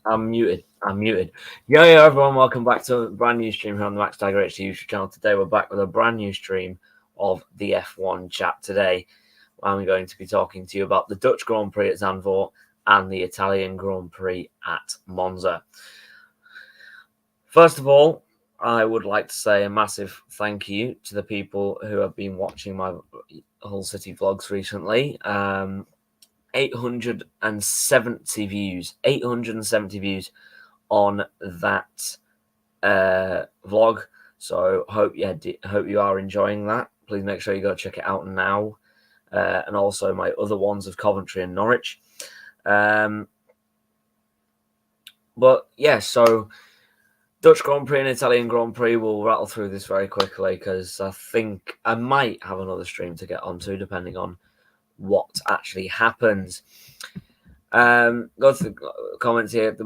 I'm muted. Yo, everyone, welcome back to a brand new stream here on the Max Tiger HD YouTube channel. Today, we're back with a brand new stream of the F1 Chat today. I'm going to be talking to you about the Dutch Grand Prix at Zandvoort and the Italian Grand Prix at Monza. First of all, I would like to say a massive thank you to the people who have been watching my Hull City vlogs recently. 870 views. 870 views on that vlog. So hope you are enjoying that. Please make sure you go check it out now. And also my other ones of Coventry and Norwich. But yeah, so Dutch Grand Prix and Italian Grand Prix, we'll rattle through this very quickly because I think I might have another stream to get onto depending on what actually happens. Go to the comments here.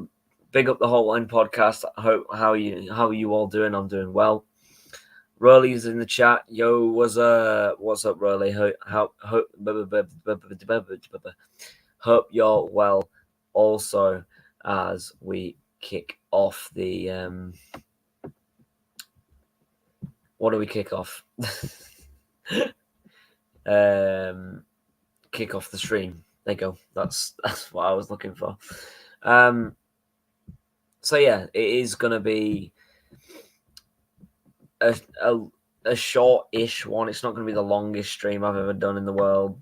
Big up the Whole Line podcast. How you all doing? I'm doing well. Rurley's in the chat. Yo, what's up, Rurley? Hope you're well. Also, as we kick off the what do we kick off? Kick off the stream. There you go. That's what I was looking for. So yeah, it is gonna be a short-ish one. It's not gonna be the longest stream I've ever done in the world,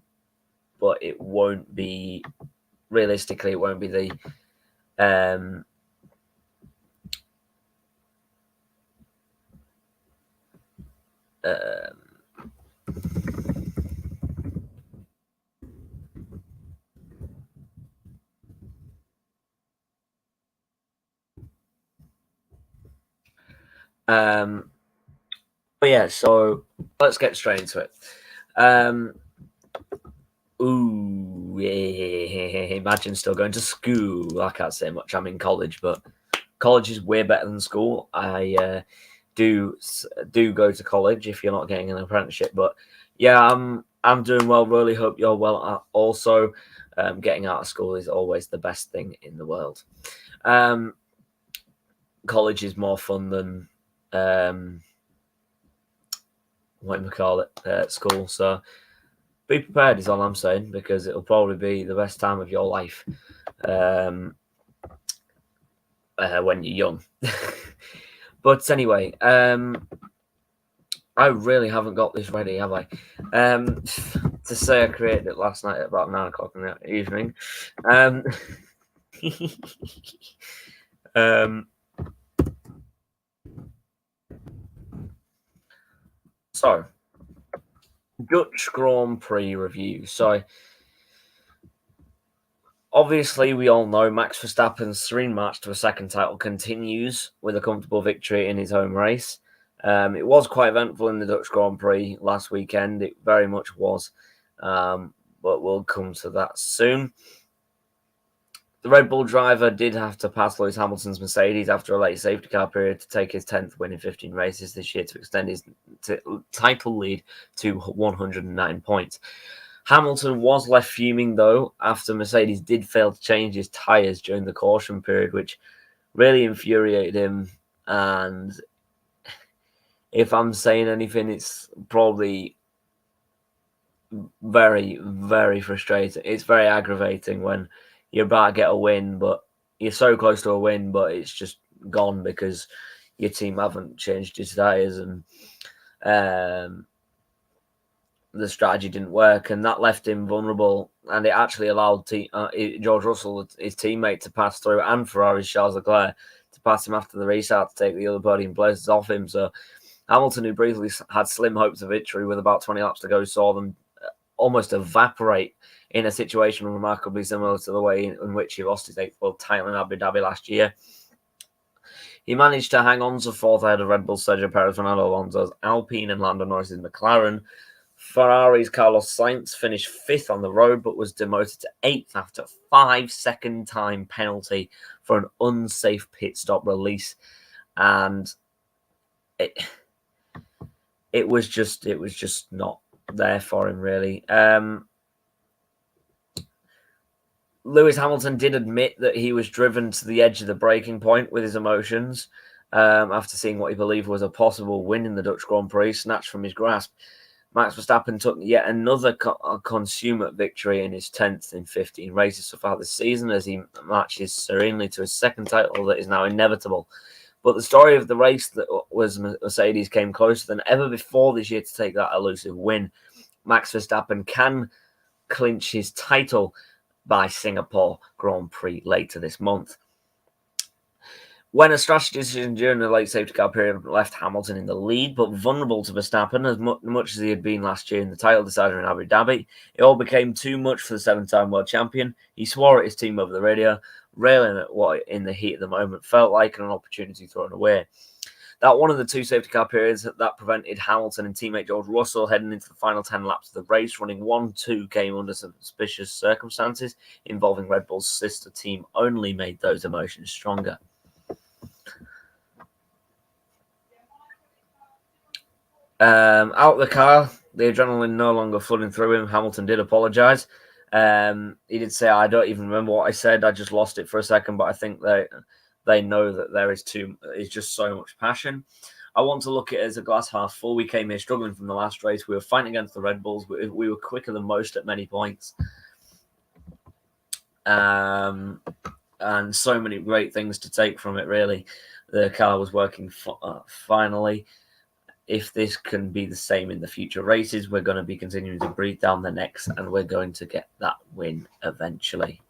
but it won't be realistically. It won't be the but yeah, so let's get straight into it. Imagine still going to school. I can't say much. I'm in college, but college is way better than school. I do go to college if you're not getting an apprenticeship. But yeah, I'm doing well. Really hope you're well. Also, getting out of school is always the best thing in the world. College is more fun than what do we call it? School. So be prepared is all I'm saying, because it'll probably be the best time of your life when you're young. But anyway, I really haven't got this ready, have I? To say I created it last night at about 9 o'clock in the evening. So, Dutch Grand Prix review. So, obviously, we all know Max Verstappen's serene march to a second title continues with a comfortable victory in his home race. It was quite eventful in the Dutch Grand Prix last weekend. It very much was, but we'll come to that soon. The Red Bull driver did have to pass Lewis Hamilton's Mercedes after a late safety car period to take his 10th win in 15 races this year to extend his title lead to 109 points. Hamilton was left fuming, though, after Mercedes did fail to change his tyres during the caution period, which really infuriated him. And if I'm saying anything, it's probably very, very frustrating. It's very aggravating when you're about to get a win, but you're so close to a win, but it's just gone because your team haven't changed his tyres and the strategy didn't work, and that left him vulnerable. And it actually allowed George Russell, his teammate, to pass through, and Ferrari's Charles Leclerc to pass him after the restart to take the other podium places off him. So Hamilton, who briefly had slim hopes of victory with about 20 laps to go, saw them almost evaporate in a situation remarkably similar to the way in which he lost his 8th world title in Abu Dhabi last year. He managed to hang on to 4th ahead of Red Bull's Sergio Perez, Fernando Alonso's Alpine, and Lando Norris's McLaren Ferrari's Carlos Sainz finished 5th on the road, but was demoted to 8th after a 5-second time penalty for an unsafe pit stop release, and it was just not there for him, really. Lewis Hamilton did admit that he was driven to the edge of the breaking point with his emotions after seeing what he believed was a possible win in the Dutch Grand Prix snatched from his grasp. Max Verstappen took yet another consummate victory in his 10th in 15 races so far this season as he marches serenely to his second title that is now inevitable. But the story of the race that was Mercedes came closer than ever before this year to take that elusive win. Max Verstappen can clinch his title by Singapore Grand Prix later this month. When a strategy decision during the late safety car period left Hamilton in the lead, but vulnerable to Verstappen as much as he had been last year in the title decider in Abu Dhabi, it all became too much for the 7-time world champion. He swore at his team over the radio, railing at what in the heat of the moment felt like an opportunity thrown away. That one of the 2 safety car periods that prevented Hamilton and teammate George Russell heading into the final 10 laps of the race, running 1-2 came under suspicious circumstances involving Red Bull's sister team, only made those emotions stronger. Out the car, the adrenaline no longer flooding through him. Hamilton did apologise. He did say, "I don't even remember what I said. I just lost it for a second." But I think they know that there is just so much passion. I want to look at it as a glass half full. We came here struggling from the last race. We were fighting against the Red Bulls. We were quicker than most at many points. And so many great things to take from it, really. The car was working finally. If this can be the same in the future races, we're going to be continuing to breathe down their necks and we're going to get that win eventually.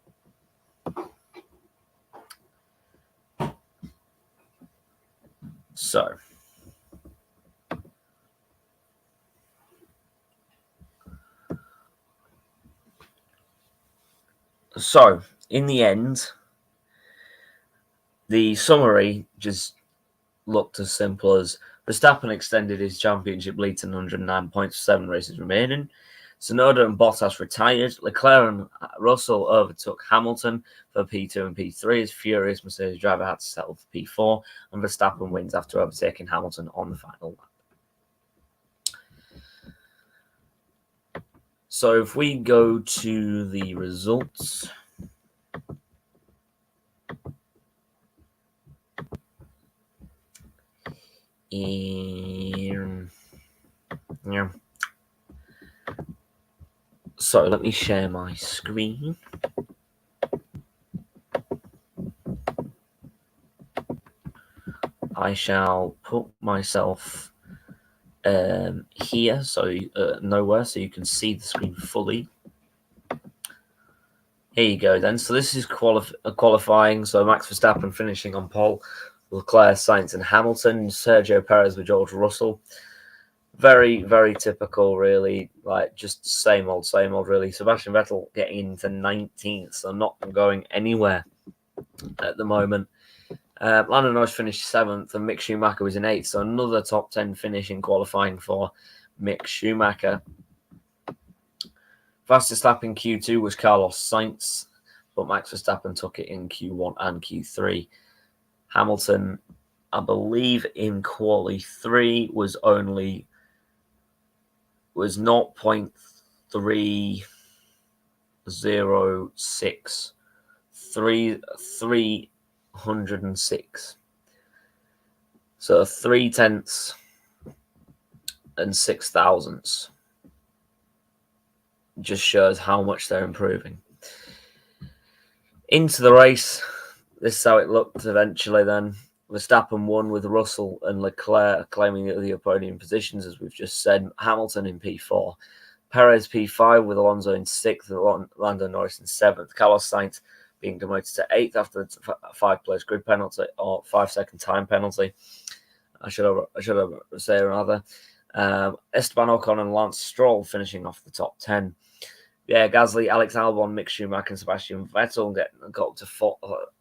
So, in the end, the summary just looked as simple as Verstappen extended his championship lead to 109 points with 7 races remaining. Tsunoda and Bottas retired. Leclerc and Russell overtook Hamilton for P2 and P3 as furious Mercedes driver had to settle for P4, and Verstappen wins after overtaking Hamilton on the final lap. So if we go to the results, so let me share my screen. I shall put myself here, so nowhere, so you can see the screen fully. Here you go then. So this is qualifying. So Max Verstappen finishing on pole, Leclerc, Sainz and Hamilton, Sergio Perez with George Russell. Very, very typical, really. Like, just same old, really. Sebastian Vettel getting into 19th, so not going anywhere at the moment. Lando Norris finished 7th, and Mick Schumacher was in 8th, so another top 10 finish in qualifying for Mick Schumacher. Fastest lap in Q2 was Carlos Sainz, but Max Verstappen took it in Q1 and Q3. Hamilton, I believe, in Quali 3 was 0.306. 306. So 0.3 and 6 thousandths. Just shows how much they're improving. Into the race, this is how it looked eventually then. Verstappen won with Russell and Leclerc claiming the podium positions, as we've just said. Hamilton in P4. Perez P5 with Alonso in 6th and Lando Norris in 7th. Carlos Sainz being demoted to 8th after the 5-place grid penalty or 5-second time penalty. I should have said rather. Esteban Ocon and Lance Stroll finishing off the top 10. Yeah, Gasly, Alex Albon, Mick Schumacher and Sebastian Vettel got up to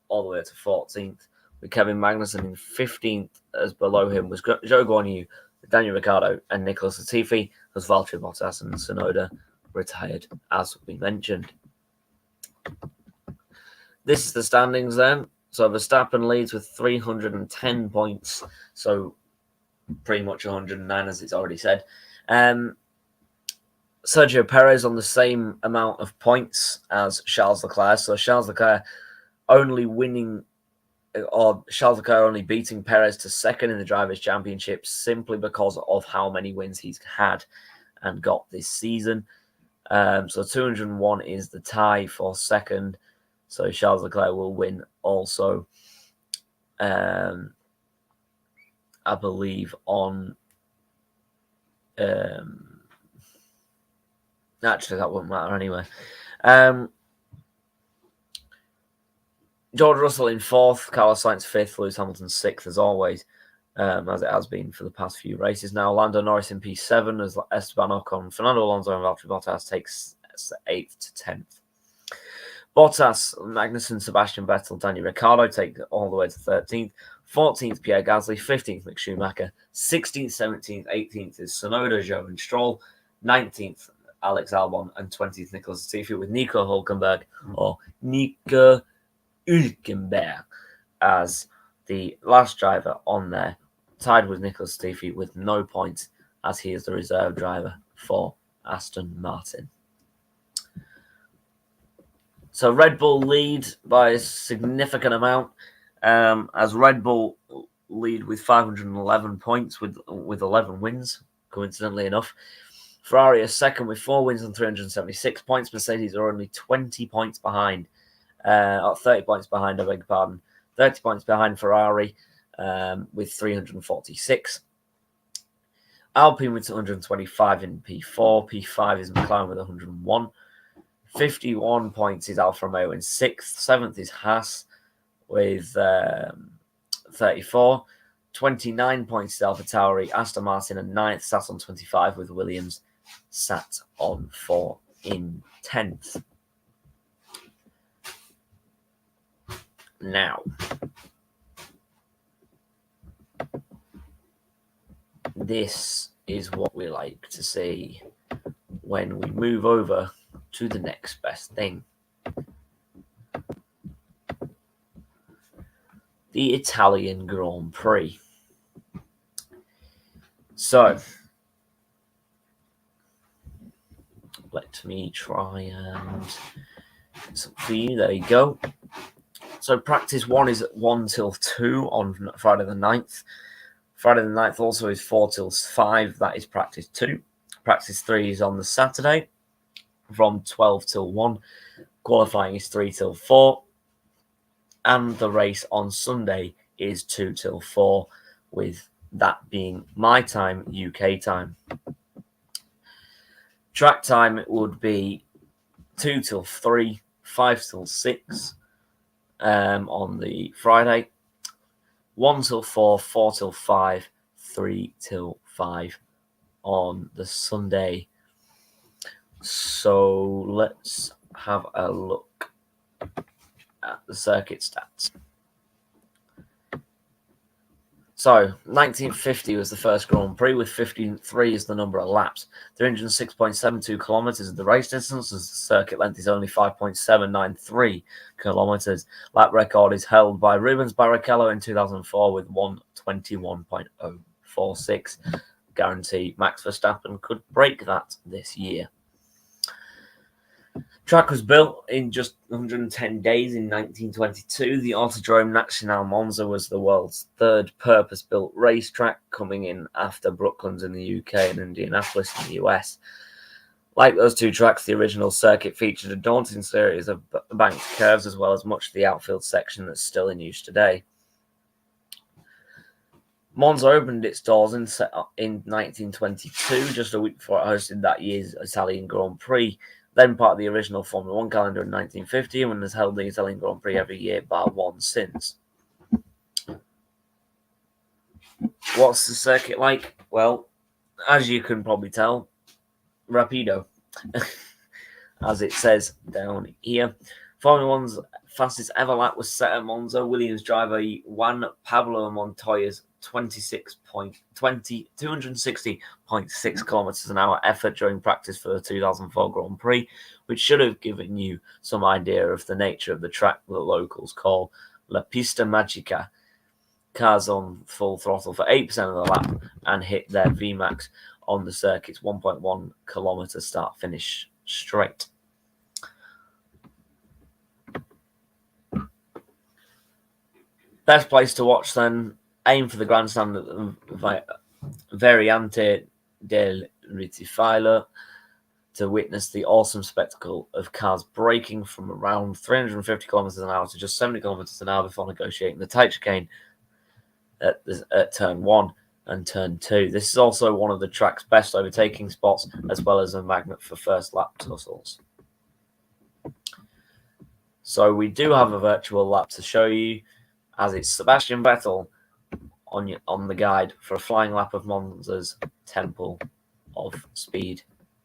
all the way to 14th, with Kevin Magnussen in 15th, as below him was Zhou Guanyu, Daniel Ricciardo and Nicholas Latifi. because Valtteri Bottas and Tsunoda retired, as we mentioned. This is the standings then. So Verstappen leads with 310 points, so pretty much 109, as it's already said. Sergio Perez on the same amount of points as Charles Leclerc. So Charles Leclerc only beating Perez to second in the Drivers' Championship simply because of how many wins he's had and got this season. So 201 is the tie for second. So Charles Leclerc will win also, I believe, on... Actually, that wouldn't matter anyway. George Russell in fourth, Carlos Sainz fifth, Lewis Hamilton sixth, as always, as it has been for the past few races. Now, Lando Norris in P7 as Esteban Ocon, Fernando Alonso and Valtteri Bottas takes 8th to 10th. Bottas, Magnussen, Sebastian Vettel, Daniel Ricciardo take all the way to 13th. 14th, Pierre Gasly. 15th, Mick Schumacher. 16th, 17th, 18th is Tsunoda, Zhou and Stroll. 19th, Alex Albon. And 20th, Nicholas Latifi, with Nico Hülkenberg or Nico Hülkenberg as the last driver on there, tied with Nicholas Latifi with no points, as he is the reserve driver for Aston Martin. So Red Bull lead by a significant amount, as Red Bull lead with 511 points with 11 wins, coincidentally enough. Ferrari is second with 4 wins and 376 points. Mercedes are only 20 points behind, 30 points behind, I beg your pardon. 30 points behind Ferrari with 346. Alpine with 225 in P4. P5 is McLaren with 101. 51 points is Alfa Romeo in 6th. 7th is Haas with 34. 29 points is AlphaTauri. Aston Martin in 9th, sat on 25, with Williams sat on 4 in 10th. Now, this is what we like to see when we move over to the next best thing. The Italian Grand Prix. So, let me try and get some for you. There you go. So, practice 1 is at 1 till 2 on Friday the 9th. Friday the 9th also is 4 till 5. That is practice 2. Practice 3 is on the Saturday from 12 till 1. Qualifying is 3 till 4. And the race on Sunday is 2 till 4, with that being my time, UK time. Track time would be 2 till 3, 5 till 6 on the Friday, 1 till 4, 4 till 5, 3 till 5 on the Sunday. So let's have a look at the circuit stats. So 1950 was the first Grand Prix, with 53 as the number of laps. 306.72 kilometers is the race distance, as the circuit length is only 5.793 kilometers. Lap record is held by Rubens Barrichello in 2004 with 121.046. Guarantee Max Verstappen could break that this year. Track was built in just 110 days in 1922. The Autodrome Nacional Monza was the world's third purpose-built racetrack, coming in after Brooklands in the UK and Indianapolis in the US. Like those two tracks, the original circuit featured a daunting series of banked curves, as well as much of the outfield section that's still in use today. Monza opened its doors in 1922, just a week before it hosted that year's Italian Grand Prix, then part of the original Formula 1 calendar in 1950, and has held the Italian Grand Prix every year bar one since. What's the circuit like? Well, as you can probably tell, rapido, as it says down here. Formula 1's fastest ever lap was set at Monza. Williams driver Juan Pablo Montoya's 260.6 kilometers an hour effort during practice for the 2004 Grand Prix, which should have given you some idea of the nature of the track that locals call La Pista Magica. Cars on full throttle for 8% of the lap and hit their VMAX on the circuit's 1.1 kilometer start finish straight. Best place to watch then, aim for the grandstand at the Variante del Reticolo to witness the awesome spectacle of cars braking from around 350 kilometers an hour to just 70 kilometers an hour before negotiating the tight chicane at turn 1 and turn 2. This is also one of the track's best overtaking spots, as well as a magnet for first lap tussles. So we do have a virtual lap to show you, as it's Sebastian Vettel on the guide for a flying lap of Monza's Temple of Speed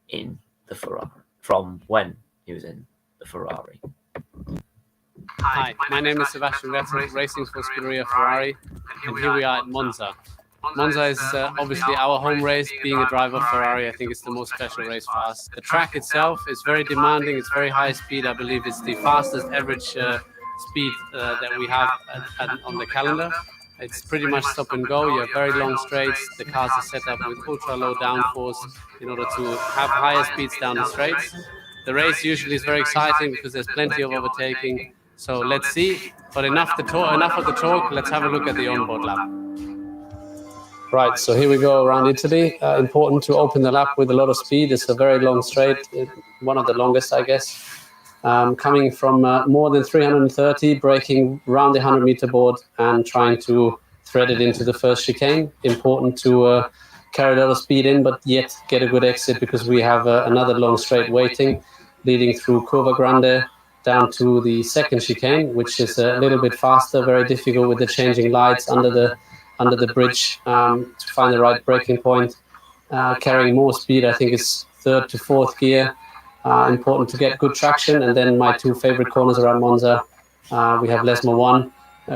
in the Ferrari, from when he was in the Ferrari. Hi, my name is Sebastian Vettel, racing for Scuderia Ferrari, and here we are at Monza. Monza is obviously our home race. Being a driver of Ferrari, I think it's the most special race for us. The track itself is very demanding, it's very high speed. I believe it's the fastest average speed that we have on the calendar. It's pretty much stop and go. You have very long straights. The cars are set up with ultra low downforce in order to have higher speeds down the straights. The race usually is very exciting because there's plenty of overtaking. So let's see. But enough of the talk. Let's have a look at the onboard lap. Right, so here we go around Italy. Important to open the lap with a lot of speed. It's a very long straight, one of the longest, I guess. Coming from more than 330, braking around the 100-meter board and trying to thread it into the first chicane. Important to carry a lot of speed in, but yet get a good exit, because we have another long straight waiting, leading through Curva Grande down to the second chicane, which is a little bit faster, very difficult with the changing lights under the bridge to find the right braking point. Carrying more speed, I think it's third to fourth gear. Important to get good traction. And then my two favorite corners around Monza, we have Lesmo 1,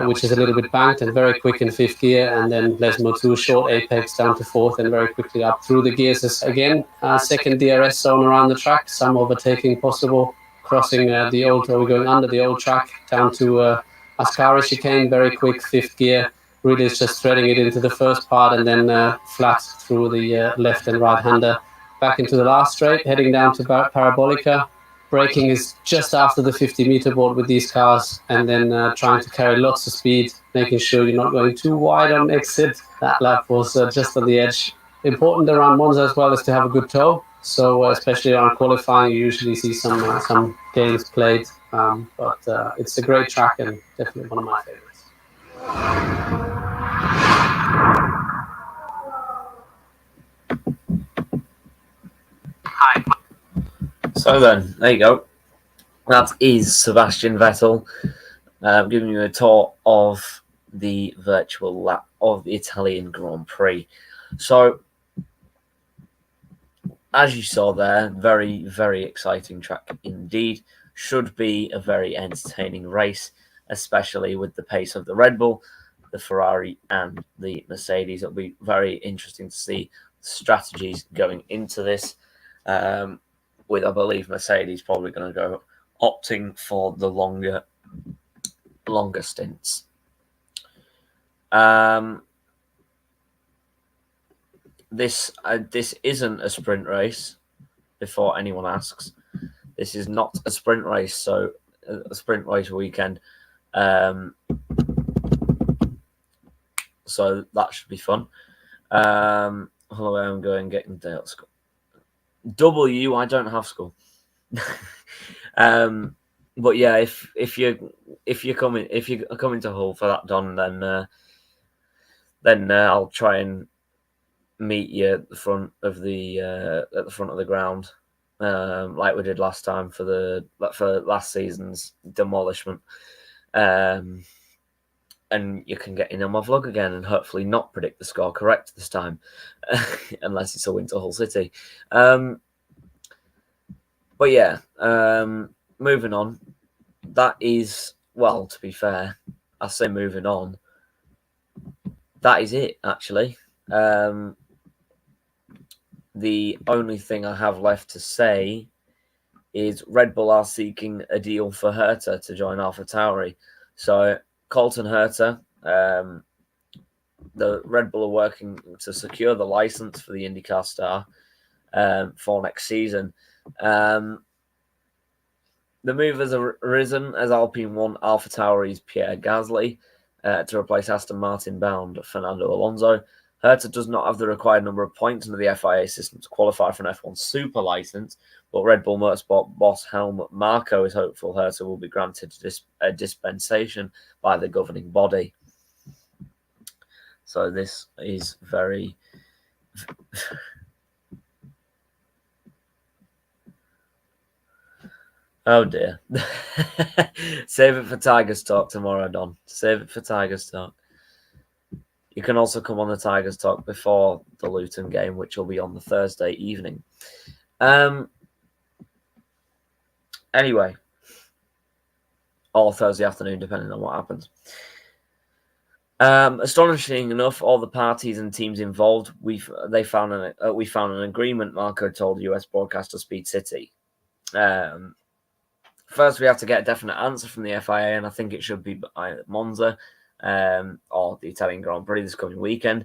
which is a little bit banked and very quick in fifth gear, and then Lesmo 2, short apex down to fourth and very quickly up through the gears. Again, second DRS zone around the track, some overtaking possible, crossing the old, or we're going under the old track down to Ascari chicane, very quick fifth gear. Really is just threading it into the first part and then flat through the left and right hander. Back into the last straight, heading down to Parabolica. Braking is just after the 50-meter board with these cars, and then trying to carry lots of speed, making sure you're not going too wide on exit. That lap was just on the edge. Important around Monza as well is to have a good toe. So especially around qualifying, you usually see some games played. But it's a great track and definitely one of my favorites. So then, there you go. That is Sebastian Vettel giving you a tour of the virtual lap of the Italian Grand Prix. So, as you saw there, very, very exciting track indeed. Should be a very entertaining race, especially with the pace of the Red Bull, the Ferrari, and the Mercedes. It'll be very interesting to see strategies going into this. With, I believe, Mercedes probably going to go opting for the longer stints. This isn't a sprint race, before anyone asks. This is not a sprint race, so a sprint race weekend. So that should be fun. Hello, I'm going getting Dale School. W, I don't have school. But yeah, if you're coming to Hull for that, Don, then I'll try and meet you at the front of the ground, like we did last time for last season's demolishment. And you can get in on my vlog again and hopefully not predict the score correct this time, unless it's a win to Hull City. But yeah, moving on. That is, well, to be fair, I say moving on. that is it, actually. The only thing I have left to say is Red Bull are seeking a deal for Herta to join AlphaTauri. So Colton Herta, the Red Bull are working to secure the license for the IndyCar star for next season. The move has arisen as Alpine won AlphaTauri's Pierre Gasly to replace Aston Martin bound Fernando Alonso. Herta does not have the required number of points under the FIA system to qualify for an F1 Super license, but Red Bull Motorsport boss Helmut Marko is hopeful Herta will be granted a dispensation by the governing body. So this is very... Oh dear. Save it for Tigers Talk tomorrow, Don. Save it for Tigers Talk. You can also come on the Tigers Talk before the Luton game, which will be on the Thursday evening. Anyway, or Thursday afternoon, depending on what happens. Astonishing enough, all the parties and teams involved, we found an agreement. Marco told US broadcaster Speed City. First, we have to get a definite answer from the FIA, and I think it should be Monza or the Italian Grand Prix this coming weekend.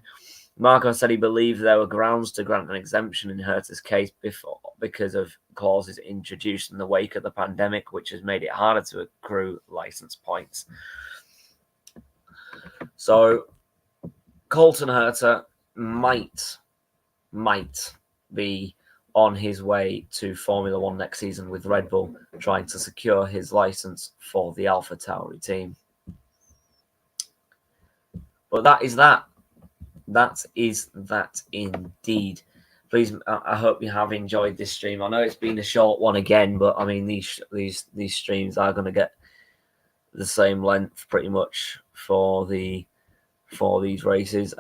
Marco said he believed there were grounds to grant an exemption in Herta's case because of clauses introduced in the wake of the pandemic, which has made it harder to accrue license points. So, Colton Herta might be on his way to Formula One next season with Red Bull, trying to secure his license for the AlphaTauri team. But that is that. That is that indeed. Please, I hope you have enjoyed this stream. I know it's been a short one again, but I mean these streams are going to get the same length pretty much for these races.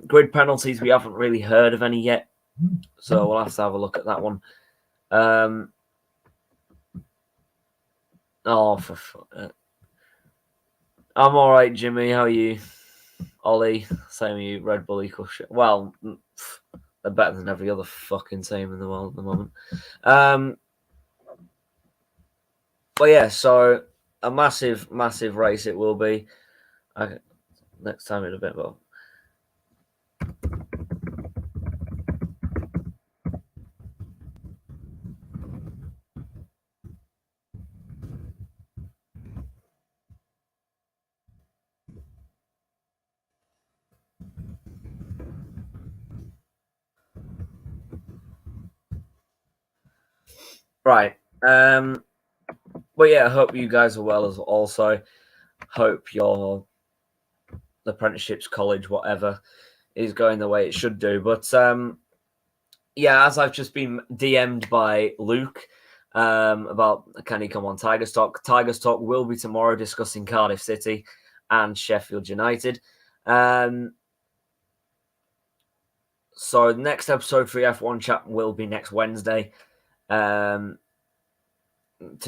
Grid penalties, we haven't really heard of any yet, so we'll have to have a look at that one. Oh, for fuck. I'm all right, Jimmy. How are you? Ollie, same with you. Red Bull equals shit. Well, they're better than every other fucking team in the world at the moment. But yeah, so a massive race it will be. Next time in a bit, but right. But yeah, I hope you guys are well as also. Hope your apprenticeships, college, whatever, is going the way it should do. But yeah, as I've just been DM'd by Luke about can he come on Tigers Talk. Tigers Talk will be tomorrow discussing Cardiff City and Sheffield United. So the next episode for the F1 Chat will be next Wednesday to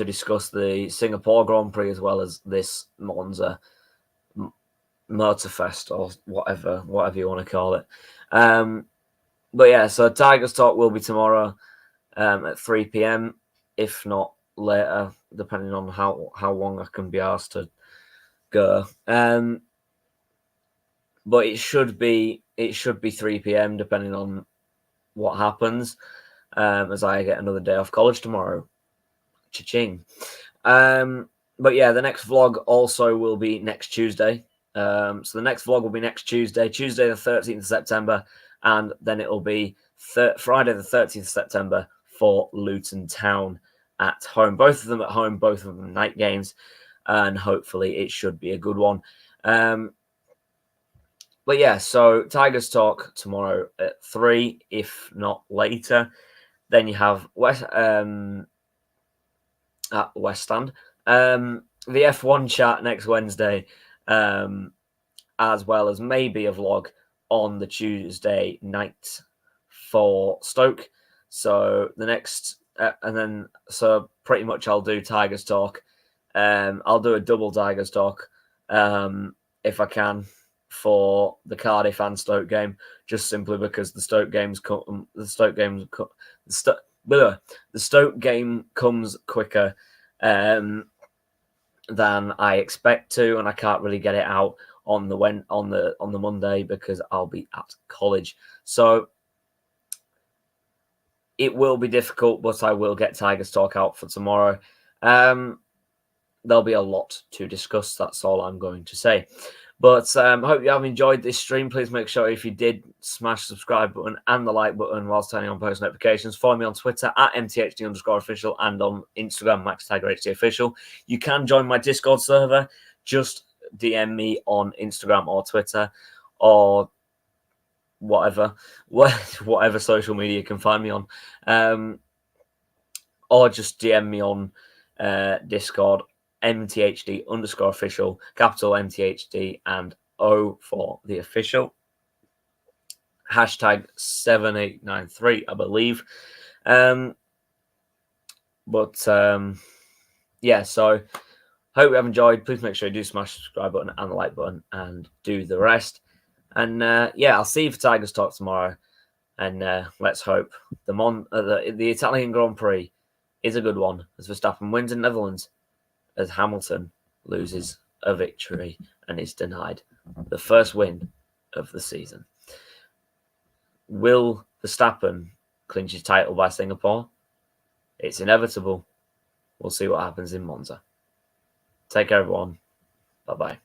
discuss the Singapore Grand Prix as well as this Monza Motorfest or whatever you want to call it. But yeah, so Tigers Talk will be tomorrow at 3 p.m, if not later, depending on how long I can be asked to go. But it should be 3 p.m, depending on what happens, as I get another day off college tomorrow. Cha-ching. But yeah, the next vlog also will be next Tuesday. So the next vlog will be next Tuesday the 13th of September, and then it will be Friday the 13th of September for Luton Town at home. Both of them at home, both of them night games, and hopefully it should be a good one. But yeah, so Tigers Talk tomorrow at 3, if not later. Then you have at West Stand. The F1 Chat next Wednesday, as well as maybe a vlog on the Tuesday night for Stoke. So the next, and then so pretty much I'll do Tigers Talk. I'll do a double Tigers Talk if I can for the Cardiff and Stoke game, just simply because the Stoke game comes quicker than I expect to, and I can't really get it out on the Monday because I'll be at college. So it will be difficult, but I will get Tigers Talk out for tomorrow. There'll be a lot to discuss. That's all I'm going to say. But I hope you have enjoyed this stream. Please make sure if you did, smash the subscribe button and the like button whilst turning on post notifications. Follow me on Twitter at MTHD_official and on Instagram, MaxTigerHDOfficial. You can join my Discord server. Just DM me on Instagram or Twitter or whatever social media you can find me on. Or just DM me on Discord, MTHD_official, capital MTHD and O for the official. Hashtag 7893, I believe. Yeah, so hope you have enjoyed. Please make sure you do smash the subscribe button and the like button and do the rest. And yeah, I'll see you for Tigers Talk tomorrow. And let's hope the Italian Grand Prix is a good one as Verstappen wins in Netherlands, as Hamilton loses a victory and is denied the first win of the season. Will Verstappen clinch his title by Singapore? It's inevitable. We'll see what happens in Monza. Take care, everyone. Bye-bye.